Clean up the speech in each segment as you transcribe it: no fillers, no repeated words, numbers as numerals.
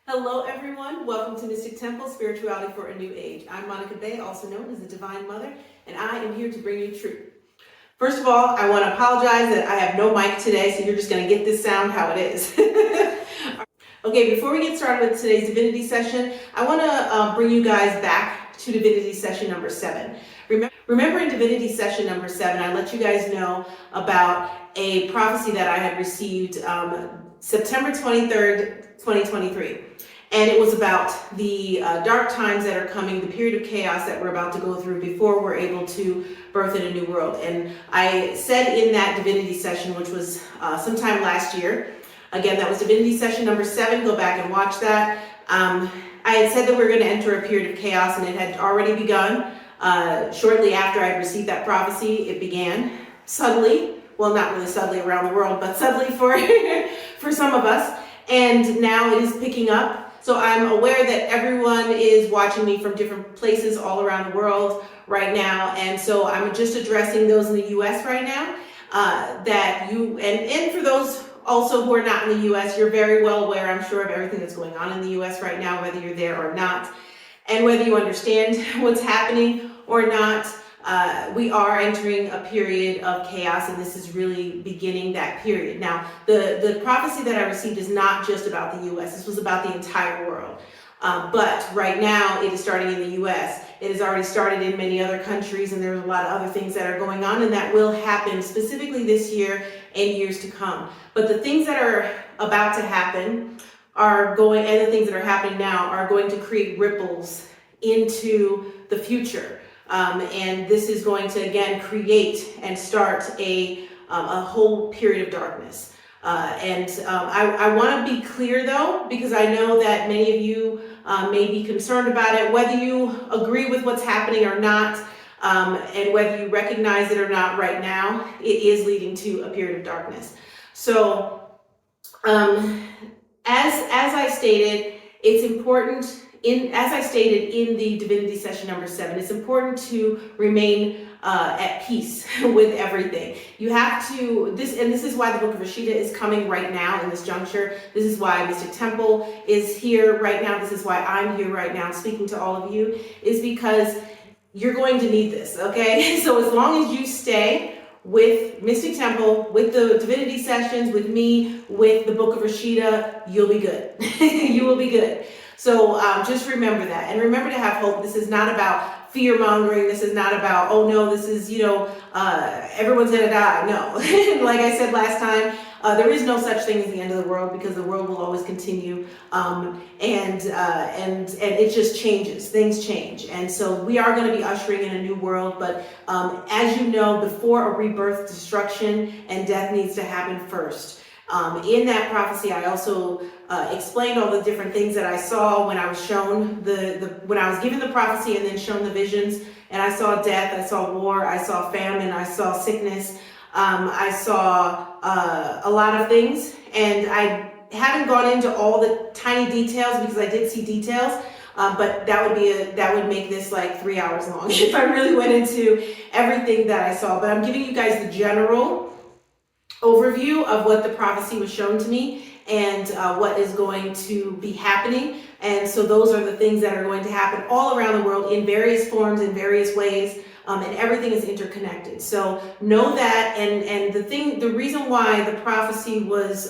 Hello everyone, welcome to Mystic Temple, Spirituality for a New Age. I'm Monica Bay, also known as the Divine Mother, and I am here to bring you truth. First of all, I want to apologize that I have no mic today, so you're just going to get this sound how it is. Okay, before we get started with today's Divinity Session, I want to bring you guys back to Divinity Session number 7. Remember in Divinity Session number 7, I let you guys know about a prophecy that I had received September 23rd, 2023. And it was about the dark times that are coming, the period of chaos that we're about to go through before we're able to birth in a new world. And I said in that Divinity Session, which was sometime last year, again, that was Divinity Session number 7, go back and watch that. I had said that we were going to enter a period of chaos, and it had already begun. Shortly after I received that prophecy, it began subtly, well, not really subtly around the world, but subtly for some of us. And now it is picking up. So I'm aware that everyone is watching me from different places all around the world right now. And so I'm just addressing those in the US right now, and for those also who are not in the US, you're very well aware, I'm sure, of everything that's going on in the US right now, whether you're there or not, and whether you understand what's happening or not. We are entering a period of chaos, and this is really beginning that period. Now, the prophecy that I received is not just about the US. This was about the entire world. But right now, it is starting in the US. It has already started in many other countries, and there's a lot of other things that are going on, and that will happen specifically this year and years to come. But the things that are about to happen and the ththings that are happening now are going to create ripples into the future. And this is going to, again, create and start a whole period of darkness. I want to be clear, though, because I know that many of you may be concerned about it, whether you agree with what's happening or not, and whether you recognize it or not right now, it is leading to a period of darkness. So, as I stated, it's important. As I stated in the Divinity Session number 7, it's important to remain at peace with everything. You have to, this is why the Book of Rashida is coming right now in this juncture. This is why Mystic Temple is here right now. This is why I'm here right now speaking to all of you, is because you're going to need this, okay? So as long as you stay with Mystic Temple, with the Divinity Sessions, with me, with the Book of Rashida, you'll be good. You will be good. So just remember that, and remember to have hope. This is not about fear mongering. This is not about, oh no, this is, everyone's gonna die. No, like I said last time, there is no such thing as the end of the world, because the world will always continue, and it just changes. Things change, and so we are going to be ushering in a new world. But as you know, before a rebirth, destruction and death needs to happen first. In that prophecy, I also explained all the different things that I saw when I was shown when I was given the prophecy and then shown the visions. And I saw death, I saw war, I saw famine, I saw sickness, I saw a lot of things. And I haven't gone into all the tiny details, because I did see details. But that would make this like 3 hours long if I really went into everything that I saw. But I'm giving you guys the general overview of what the prophecy was shown to me, and what is going to be happening. And so those are the things that are going to happen all around the world in various forms, in various ways, and everything is interconnected. So know that, and the reason why the prophecy was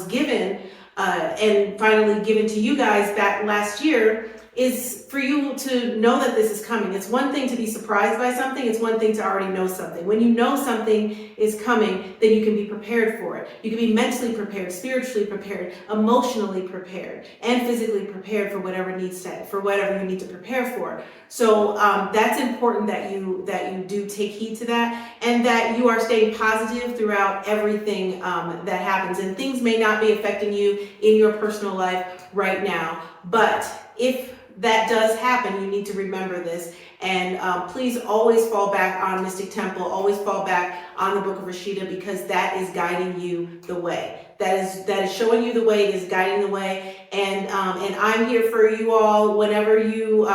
given and finally given to you guys back last year is for you to know that this is coming. It's one thing to be surprised by something. It's one thing to already know something. When you know something is coming, then you can be prepared for it. You can be mentally prepared, spiritually prepared, emotionally prepared, and physically prepared for whatever you need to prepare for. So that's important that you do take heed to that, and that you are staying positive throughout everything that happens. And things may not be affecting you in your personal life right now, but if that does happen, you need to remember this. And please always fall back on Mystic Temple, always fall back on the Book of Rashida, because that is guiding you the way. That is showing you the way, it is guiding the way. And I'm here for you all whenever you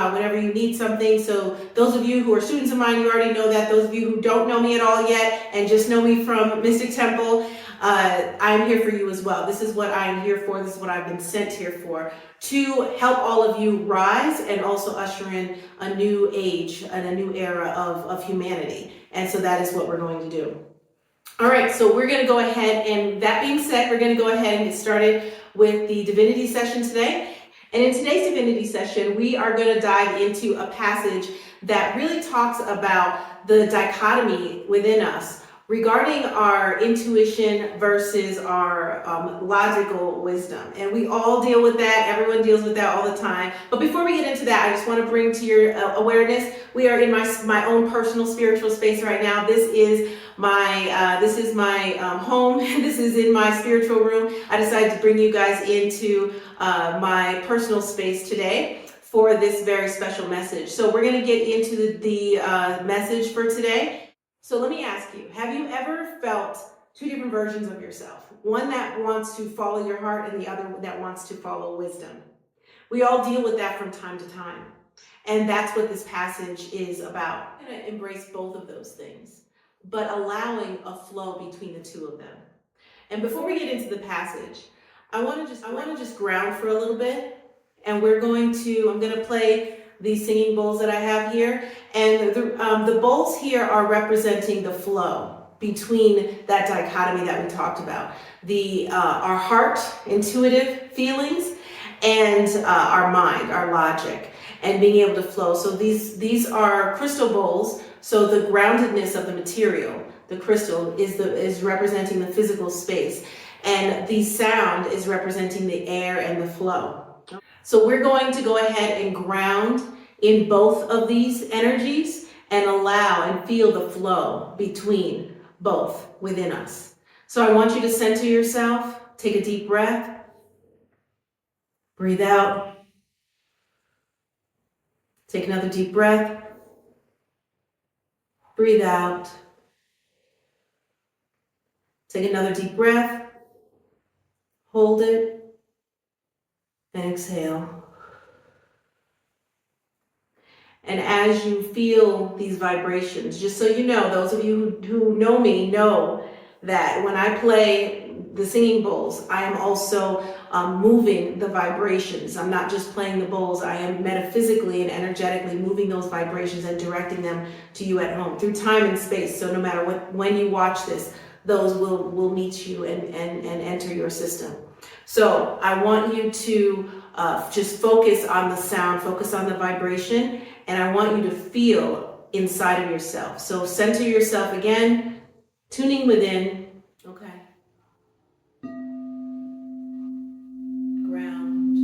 need something. So those of you who are students of mine, you already know that. Those of you who don't know me at all yet and just know me from Mystic Temple, I'm here for you as well. This is what I'm here for. This is what I've been sent here for, to help all of you rise and also usher in a new age and a new era of humanity. And so that is what we're going to do. All right, so we're going to go ahead, and that being said, we're going to go ahead and get started with the divinity session today. And in today's divinity session, we are going to dive into a passage that really talks about the dichotomy within us regarding our intuition versus our logical wisdom. And we all deal with that. Everyone deals with that all the time. But before we get into that, I just want to bring to your awareness, we are in my own personal spiritual space right now. This is my home. This is in my spiritual room. I decided to bring you guys into my personal space today for this very special message. So we're going to get into the message for today. So let me ask you, have you ever felt two different versions of yourself? One that wants to follow your heart and the other that wants to follow wisdom. We all deal with that from time to time. And that's what this passage is about. I'm going to embrace both of those things, but allowing a flow between the two of them. And before we get into the passage, I want to just ground for a little bit. And I'm going to play these singing bowls that I have here. And the bowls here are representing the flow between that dichotomy that we talked about. Our heart, intuitive feelings, and our mind, our logic, and being able to flow. So these are crystal bowls. So the groundedness of the material, the crystal, is representing the physical space. And the sound is representing the air and the flow. So we're going to go ahead and ground in both of these energies and allow and feel the flow between both within us. So I want you to center yourself, take a deep breath, breathe out, take another deep breath, breathe out, take another deep breath, hold it, and exhale. And as you feel these vibrations, just so you know, those of you who know me know that when I play the singing bowls, I am also moving the vibrations. I'm not just playing the bowls, I am metaphysically and energetically moving those vibrations and directing them to you at home through time and space. So no matter when you watch this, those will meet you and enter your system. So I want you to just focus on the sound, focus on the vibration, and I want you to feel inside of yourself. So center yourself again, tuning within. Okay. Ground.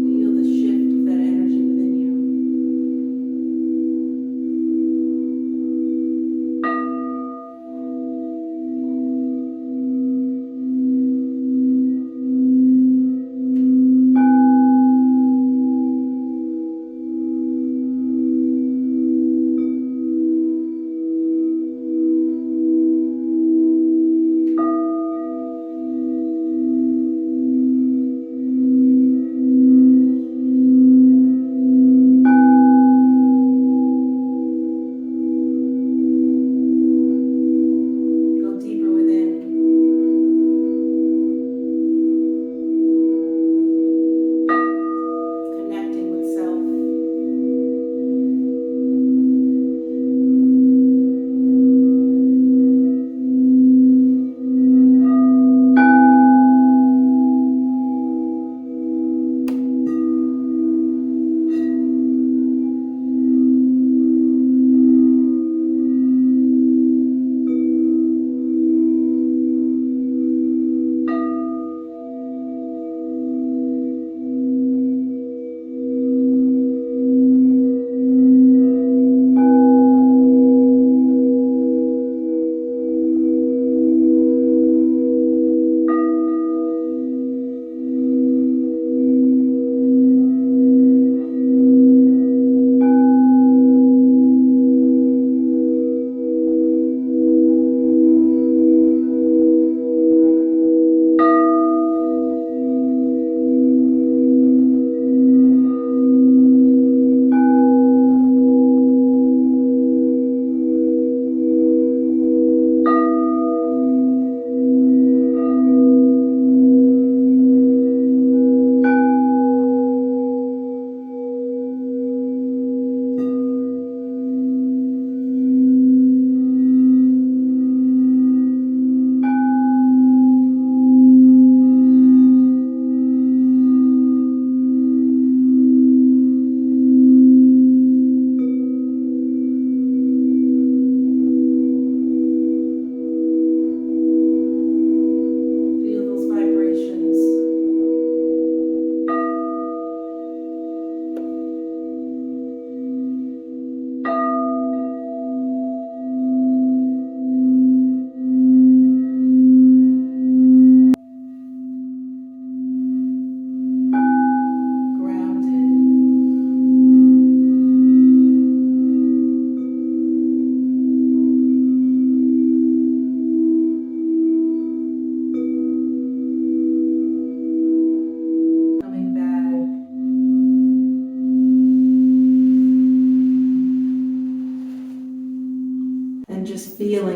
Feel the shift of that energy within you.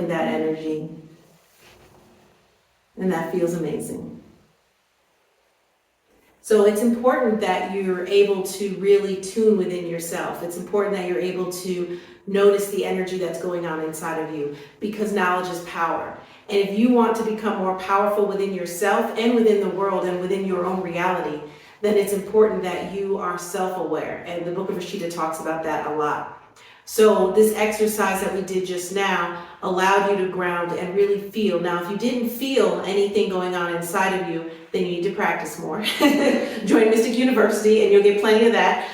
feeling that energy. And that feels amazing. So it's important that you're able to really tune within yourself. It's important that you're able to notice the energy that's going on inside of you, because knowledge is power. And if you want to become more powerful within yourself and within the world and within your own reality, then it's important that you are self-aware. And the Book of Rashida talks about that a lot. So this exercise that we did just now allowed you to ground and really feel. Now, if you didn't feel anything going on inside of you, then you need to practice more. Join Mystic University and you'll get plenty of that.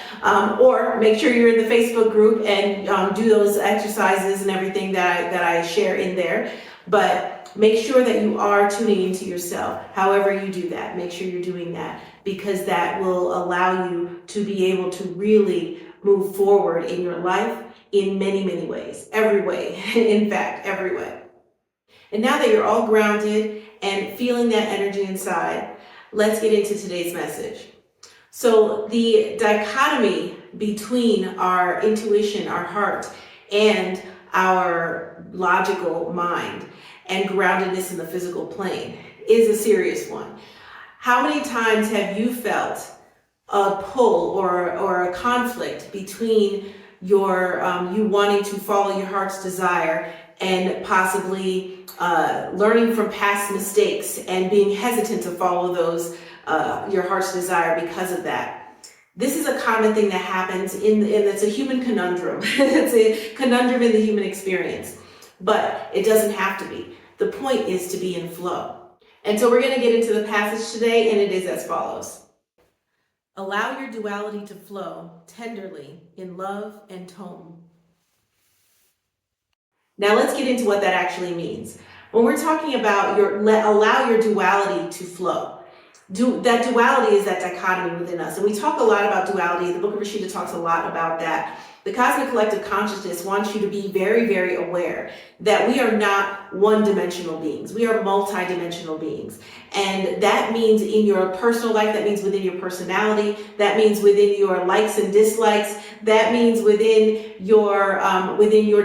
Or make sure you're in the Facebook group and do those exercises and everything that I share in there. But make sure that you are tuning into yourself. However you do that, make sure you're doing that, because that will allow you to be able to really move forward in your life in many, many ways. Every way. In fact, every way. And now that you're all grounded and feeling that energy inside, let's get into today's message. So the dichotomy between our intuition, our heart, and our logical mind and groundedness in the physical plane is a serious one. How many times have you felt a pull or a conflict between your you wanting to follow your heart's desire and possibly learning from past mistakes and being hesitant to follow those your heart's desire because of that? This is a common thing that happens it's a human conundrum. It's a conundrum in the human experience, but it doesn't have to be. The point is to be in flow. And so we're going to get into the passage today, and it is as follows. Allow your duality to flow tenderly in love and tone. Now let's get into what that actually means. When we're talking about allow your duality to flow, that duality is that dichotomy within us. And we talk a lot about duality. The Book of Rashida talks a lot about that. The Cosmic Collective Consciousness wants you to be very, very aware that we are not one-dimensional beings. We are multi-dimensional beings. And that means in your personal life, that means within your personality, that means within your likes and dislikes, that means within your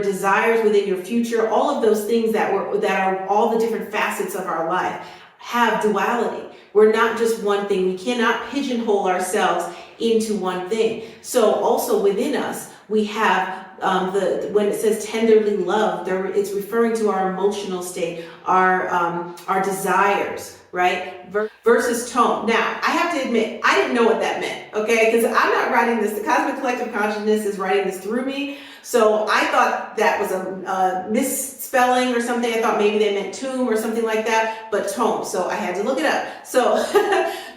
desires, within your future, all of those things that are all the different facets of our life have duality. We're not just one thing. We cannot pigeonhole ourselves into one thing. So also within us, we have when it says tenderly loved, it's referring to our emotional state, our desires, right? Versus tone. Now, I have to admit, I didn't know what that meant, okay? Because I'm not writing this. The Cosmic Collective Consciousness is writing this through me. So I thought that was a misspelling or something. I thought maybe they meant tomb or something like that, but tome. So I had to look it up. So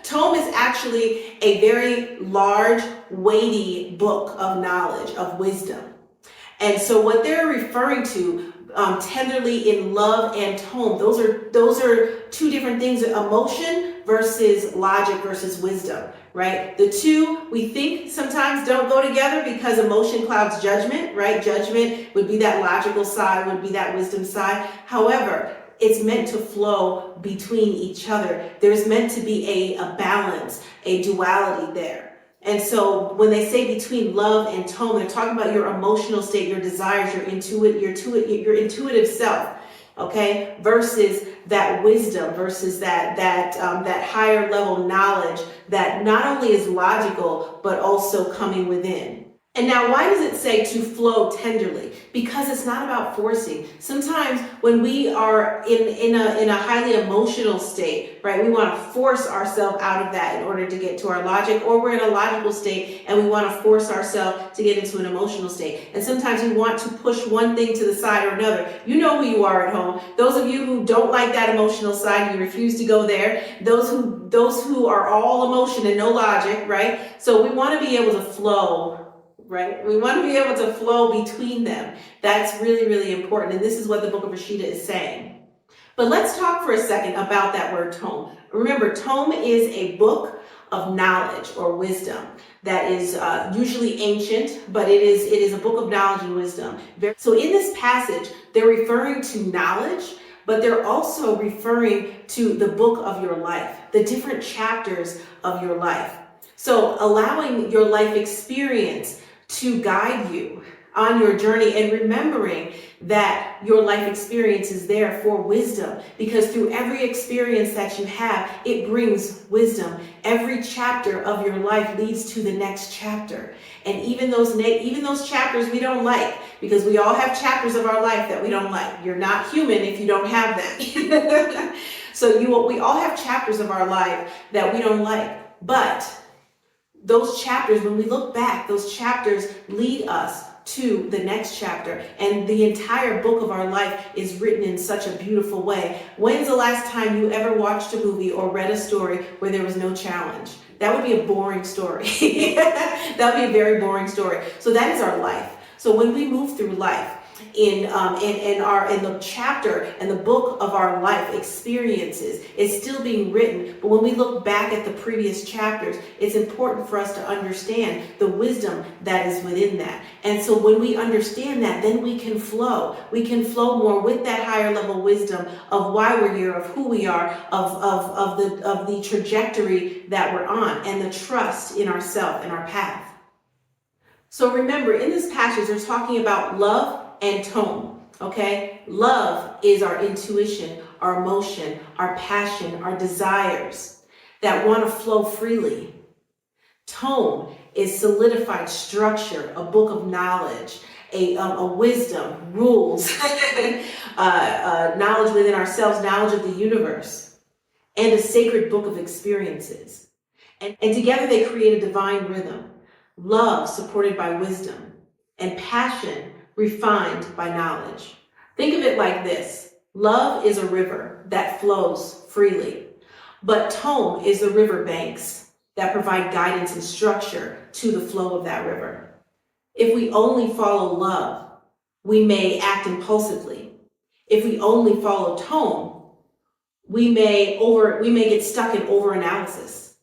tome is actually a very large, weighty book of knowledge, of wisdom. And so what they're referring to, tenderly in love and tone, those are two different things: emotion versus logic versus wisdom, right? The two we think sometimes don't go together because emotion clouds judgment, right? Judgment would be that logical side, would be that wisdom side. However, it's meant to flow between each other. There's meant to be a balance, a duality there. And so when they say between love and tone, they're talking about your emotional state, your desires, your intuitive self, okay, versus that wisdom, versus that higher level knowledge that not only is logical but also coming within. And now, why does it say to flow tenderly? Because it's not about forcing. Sometimes when we are in a highly emotional state, right, we want to force ourselves out of that in order to get to our logic, or we're in a logical state and we want to force ourselves to get into an emotional state. And sometimes we want to push one thing to the side or another. You know who you are at home. Those of you who don't like that emotional side, you refuse to go there. Those who are all emotion and no logic, right? So we want to be able to flow. Right? We want to be able to flow between them. That's really, really important. And this is what the Book of Rashida is saying. But let's talk for a second about that word tome. Remember, tome is a book of knowledge or wisdom that is usually ancient, but it is a book of knowledge and wisdom. So in this passage, they're referring to knowledge, but they're also referring to the book of your life, the different chapters of your life. So allowing your life experience to guide you, on your journey, and remembering that your life experience is there for wisdom, because through every experience that you have, it brings wisdom. Every chapter of your life leads to the next chapter. And even those chapters we don't like, because we all have chapters of our life that we don't like. You're not human if you don't have them. So we all have chapters of our life that we don't like. But those chapters, when we look back, those chapters lead us to the next chapter. And the entire book of our life is written in such a beautiful way. When's the last time you ever watched a movie or read a story where there was no challenge? That would be a boring story. That would be a very boring story. So that is our life. So when we move through life, in the chapter and the book of our life experiences, it's still being written. But when we look back at the previous chapters, it's important for us to understand the wisdom that is within that. And so when we understand that, then we can flow. We can flow more with that higher level wisdom of why we're here, of who we are, of the trajectory that we're on, and the trust in ourselves and our path. So remember, in this passage, they're talking about love and tone, okay? Love is our intuition, our emotion, our passion, our desires that want to flow freely. Tone is solidified structure, a book of knowledge, a wisdom, rules, knowledge within ourselves, knowledge of the universe, and a sacred book of experiences. And together they create a divine rhythm. Love supported by wisdom, and passion refined by knowledge. Think of it like this. Love is a river that flows freely, but tone is the river banks that provide guidance and structure to the flow of that river. If we only follow love, we may act impulsively. If we only follow tone, we may get stuck in overanalysis.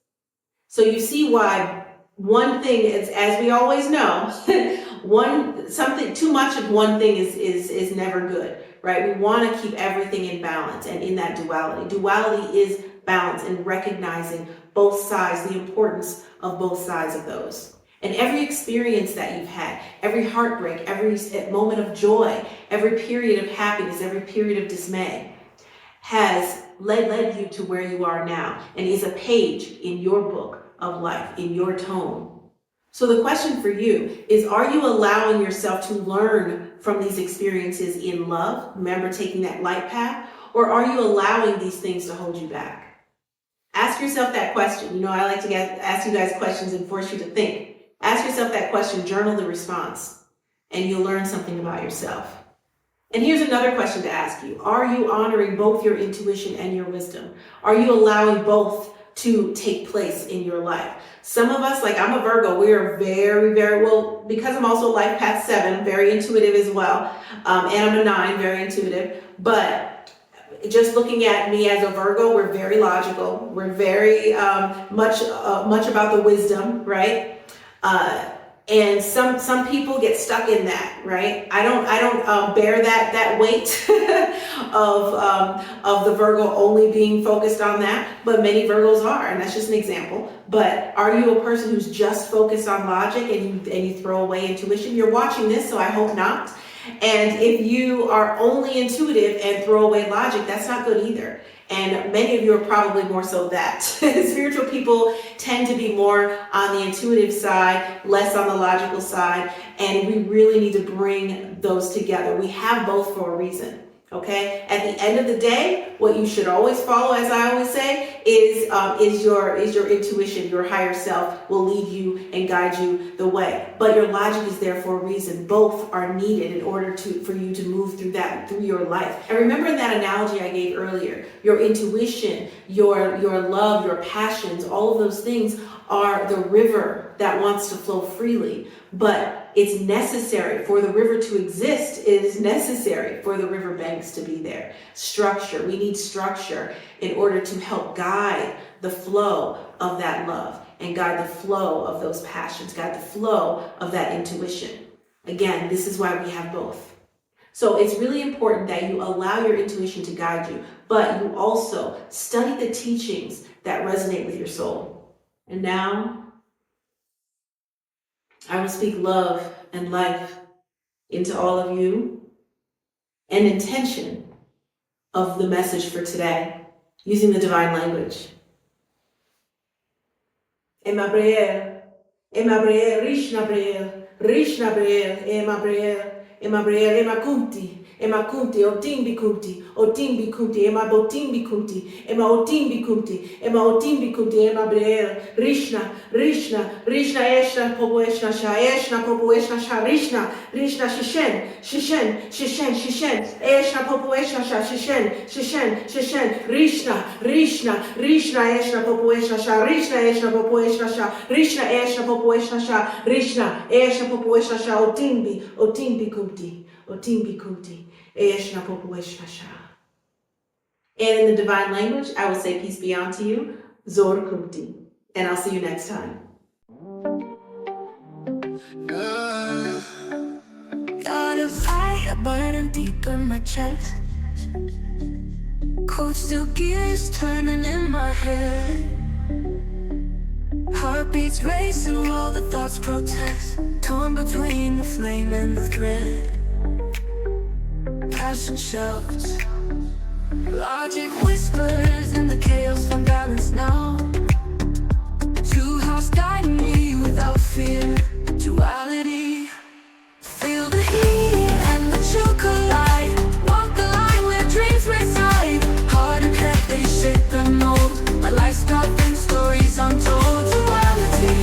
So you see why one thing is, as we always know, too much of one thing is never good, right? We want to keep everything in balance and in that duality. Duality is balance and recognizing both sides, the importance of both sides of those. And every experience that you've had, every heartbreak, every moment of joy, every period of happiness, every period of dismay has led you to where you are now, and is a page in your book of life, in your tone. So the question for you is, are you allowing yourself to learn from these experiences in love? Remember, taking that light path, or are you allowing these things to hold you back? Ask yourself that question. You know, I like to ask you guys questions and force you to think. Ask yourself that question, journal the response, and you'll learn something about yourself. And here's another question to ask you. Are you honoring both your intuition and your wisdom? Are you allowing both to take place in your life? Some of us, like I'm a Virgo, we are very, very, well, because I'm also life path 7, very intuitive as well. And I'm a 9, very intuitive. But just looking at me as a Virgo, we're very logical. We're very much about the wisdom, right? And some people get stuck in that, right? I don't bear that weight of the Virgo only being focused on that, but many Virgos are, and that's just an example. But are you a person who's just focused on logic and you throw away intuition? You're watching this, so I hope not. And if you are only intuitive and throw away logic, that's not good either. And many of you are probably more so that. Spiritual people tend to be more on the intuitive side, less on the logical side, and we really need to bring those together. We have both for a reason, okay? At the end of the day, what you should always follow, as I always say, is your intuition. Your higher self will lead you and guide you the way. But your logic is there for a reason. Both are needed in order for you to move through your life. And remember in that analogy I gave earlier, your intuition, your love, your passions, all of those things are the river that wants to flow freely. But it's necessary for the river to exist. It is necessary for the river banks to be there. Structure. We need structure in order to help guide the flow of that love and guide the flow of those passions, guide the flow of that intuition. Again, this is why we have both. So it's really important that you allow your intuition to guide you, but you also study the teachings that resonate with your soul. And now, I will speak love and life into all of you an intention of the message for today using the divine language. Ema Briel, Rishna Briel, Ema Briel, Ema Kumti, Otimbi Kumti, Ema Botimbi Kumti, Ema Briel, Rishna, Eshna, Popo Eshna Sha, Rishna, Shishen, Eshna, Popo Eshna Sha, Shishen, Rishna, Eshna, Popo Eshna Sha, Eshna, Popo Eshna Sha, Eshna, Popo Eshna Sha, Eshna, Popo Eshna Sha, Otimbi Kumti, Eshna, Popo Eshna Sha. And in the divine language, I will say peace be unto you, Zor Kumti. And I'll see you next time. Got a fire burning deep in my chest. Cold steel gears turning in my head. Heartbeats racing while the thoughts protest. Torn between the flame and the thread. Passion shouts, logic whispers in the chaos. Find balance now. Two hearts guiding me without fear. Duality. Feel the heat and the chill collide. Walk the line where dreams reside. Heart and head, they shape and mold. My life's path and stories untold. Duality.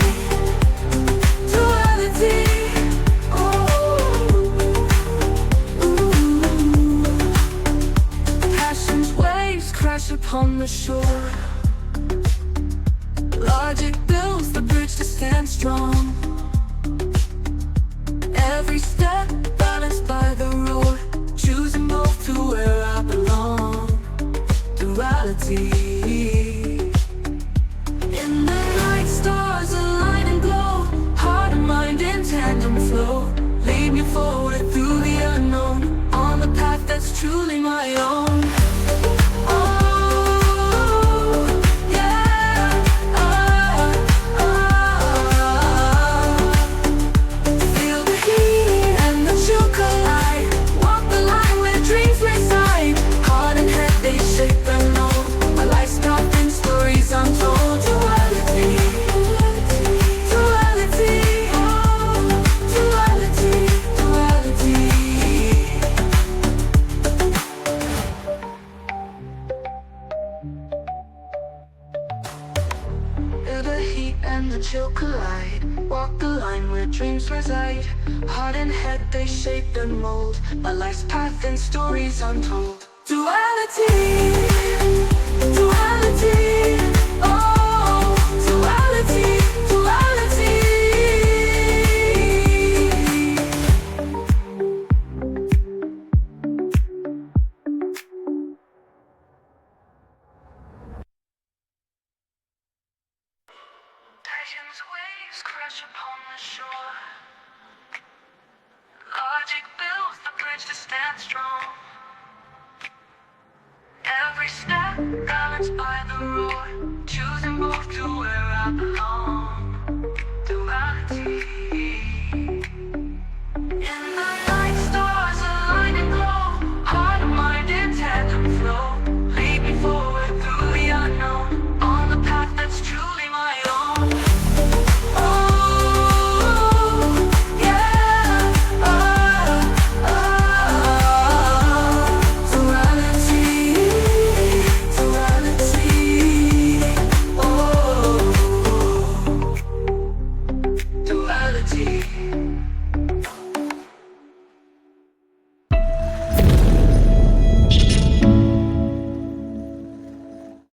Passion's waves crash upon the shore. Logic builds the bridge to stand strong. Every step balanced by the roar. Choosing both to where I belong. Duality. In the night, stars align and glow. Heart and mind in tandem flow. Lead me forward through the unknown. On the path that's truly my own. Chill collide. Walk the line where dreams reside. Heart and head, they shape and mold. My life's path and stories untold. Duality. Oh, duality. Passion's waves crash upon the shore. Logic builds the bridge to stand strong. Every step balanced by the roar. Choosing both to where